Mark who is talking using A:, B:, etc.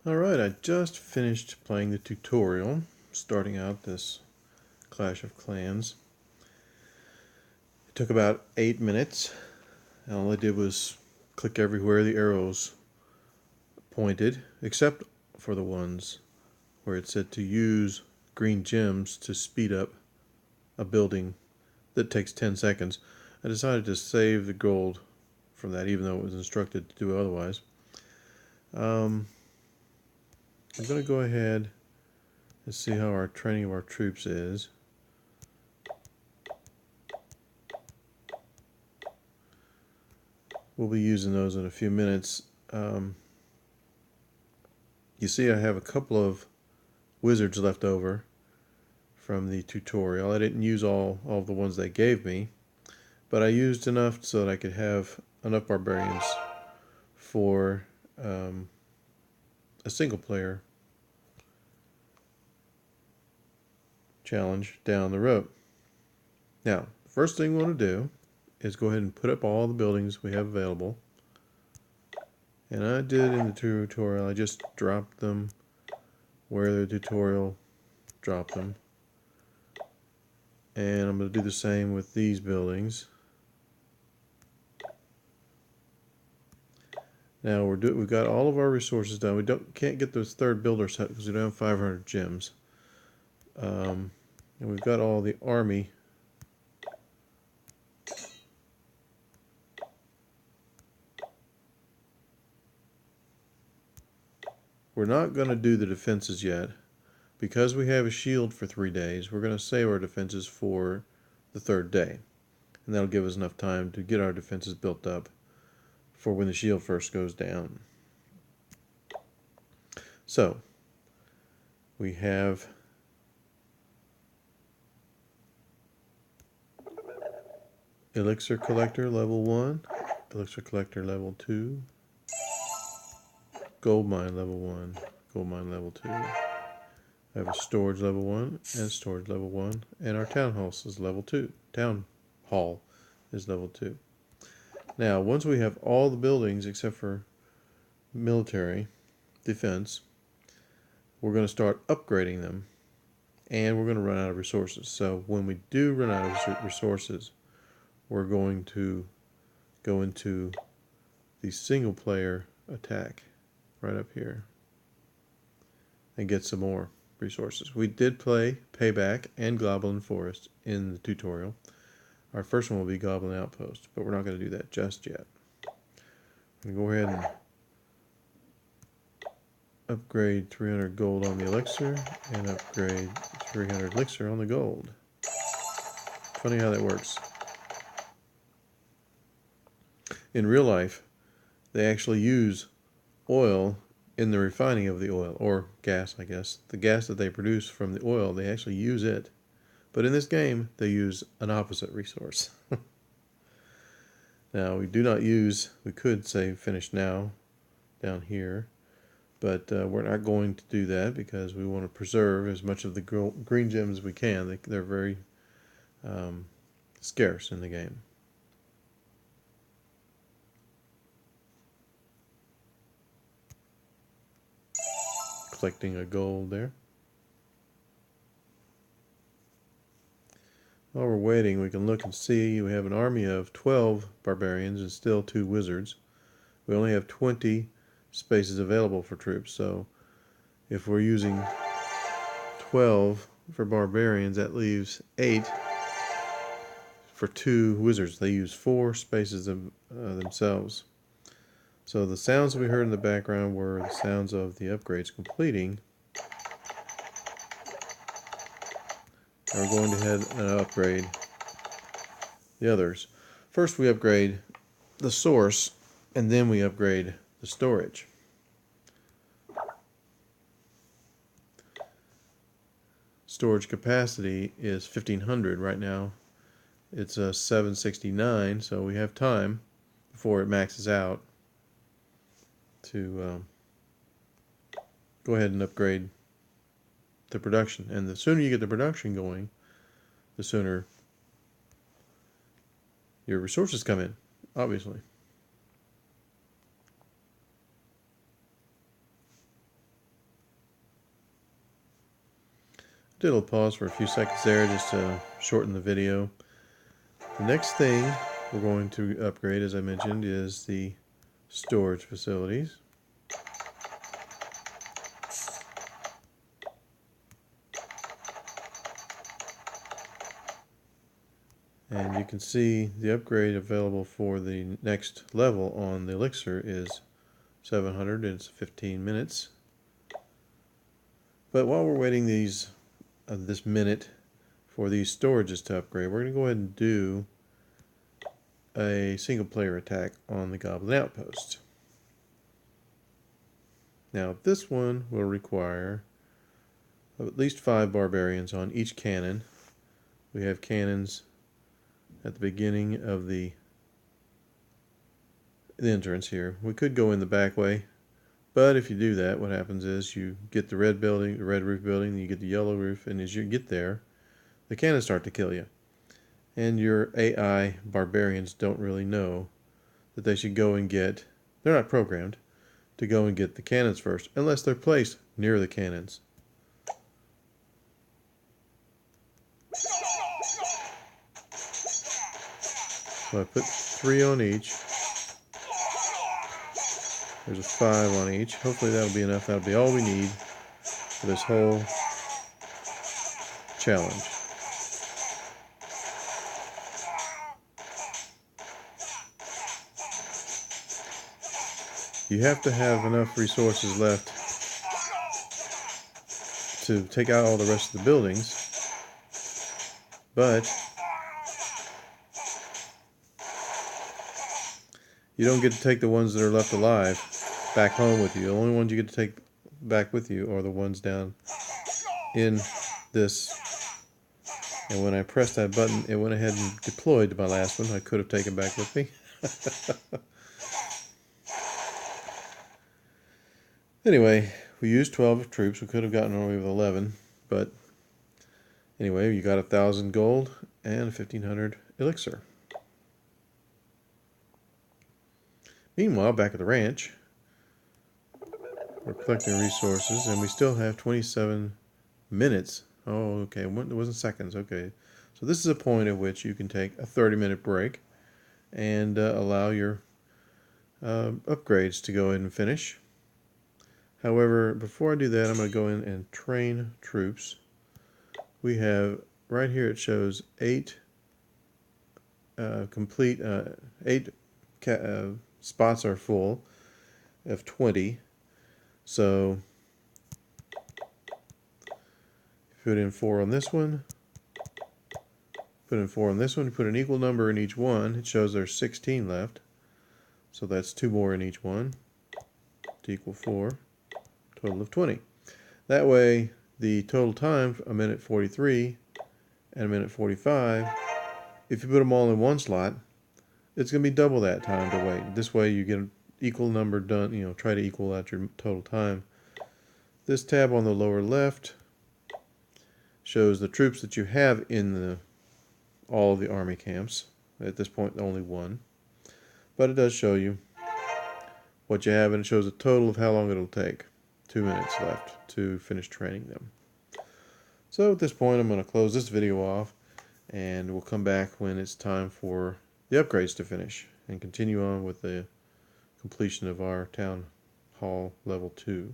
A: Alright, I just finished playing the tutorial, starting out this Clash of Clans. It took about 8 minutes, and all I did was click everywhere the arrows pointed, except for the ones where it said to use green gems to speed up a building that takes 10 seconds. I decided to save the gold from that, even though it was instructed to do otherwise. I'm going to go ahead and see how our training of our troops is. We'll be using those in a few minutes. You see I have a couple of wizards left over from the tutorial. I didn't use all of the ones they gave me, but I used enough so that I could have enough barbarians for a single player challenge down the road. Now, the first thing we want to do is go ahead and put up all the buildings we have available. And I did in the tutorial, I just dropped them where the tutorial dropped them. And I'm going to do the same with these buildings. Now we've got all of our resources done. We can't get this third builder set because we don't have 500 gems. And we've got all the army. We're not going to do the defenses yet. Because we have a shield for 3 days, we're going to save our defenses for the third day. And that'll give us enough time to get our defenses built up for when the shield first goes down. So, we have Elixir Collector level 1, Elixir Collector level 2, Gold Mine level 1, Gold Mine level 2. I have a storage level 1 and storage level 1, and our town hall is level 2. Town hall is level 2. Now, once we have all the buildings except for military defense, we're going to start upgrading them, and we're going to run out of resources. So when we do run out of resources, we're going to go into the single player attack right up here and get some more resources. We did play Payback and Goblin Forest in the tutorial. Our first one will be Goblin Outpost, but we're not going to do that just yet. I'm going to go ahead and upgrade 300 gold on the elixir and upgrade 300 elixir on the gold. Funny how that works. In real life, they actually use oil in the refining of the oil, or gas, I guess. The gas that they produce from the oil, they actually use it. But in this game, they use an opposite resource. Now, we do not use, we could say finish now down here, but we're not going to do that because we want to preserve as much of the green gems as we can. They're very scarce in the game. Collecting a gold there. While we're waiting, we can look and see we have an army of 12 barbarians and still 2 wizards. We only have 20 spaces available for troops, so if we're using 12 for barbarians, that leaves 8 for 2 wizards. They use 4 spaces themselves. So the sounds we heard in the background were the sounds of the upgrades completing. And we're going to head and upgrade the others. First we upgrade the source, and then we upgrade the storage. Storage capacity is 1500 right now. It's 769, so we have time before it maxes out to go ahead and upgrade the production. And the sooner you get the production going, the sooner your resources come in, obviously. Did a little pause for a few seconds there just to shorten the video. The next thing we're going to upgrade, as I mentioned, is the storage facilities. And you can see the upgrade available for the next level on the elixir is 700. It's 15 minutes. But while we're waiting this minute for these storages to upgrade, we're going to go ahead and do a single player attack on the Goblin Outpost. Now this one will require at least 5 barbarians on each cannon. We have cannons at the beginning of the entrance here. We could go in the back way, but if you do that, what happens is you get the red building, the red roof building, then you get the yellow roof, and as you get there, the cannons start to kill you. And your AI barbarians don't really know that they should go and they're not programmed to go and get the cannons first, unless they're placed near the cannons. So I put 3 on each. There's a 5 on each. Hopefully that'll be enough. That'll be all we need for this whole challenge. You have to have enough resources left to take out all the rest of the buildings, but you don't get to take the ones that are left alive back home with you. The only ones you get to take back with you are the ones down in this. And when I pressed that button, it went ahead and deployed my last one. I could have taken back with me. Anyway, we used 12 troops. We could have gotten away with 11, but anyway, you got 1,000 gold and 1,500 elixir. Meanwhile, back at the ranch, we're collecting resources, and we still have 27 minutes. Oh, okay, it wasn't seconds. Okay, so this is a point at which you can take a 30-minute break and allow your upgrades to go in and finish. However, before I do that, I'm going to go in and train troops. We have, right here it shows 8 spots are full of 20. So put in 4 on this one, put in 4 on this one, put an equal number in each one. It shows there's 16 left. So that's 2 more in each one to equal 4, total of 20. That way the total time, 1:43 and 1:45, if you put them all in one slot, it's going to be double that time to wait. This way you get an equal number done, try to equal out your total time. This tab on the lower left shows the troops that you have in all of the army camps. At this point, only 1. But it does show you what you have, and it shows a total of how long it'll take. 2 minutes left to finish training them. So at this point, I'm going to close this video off, and we'll come back when it's time for the upgrades to finish and continue on with the completion of our Town Hall Level 2.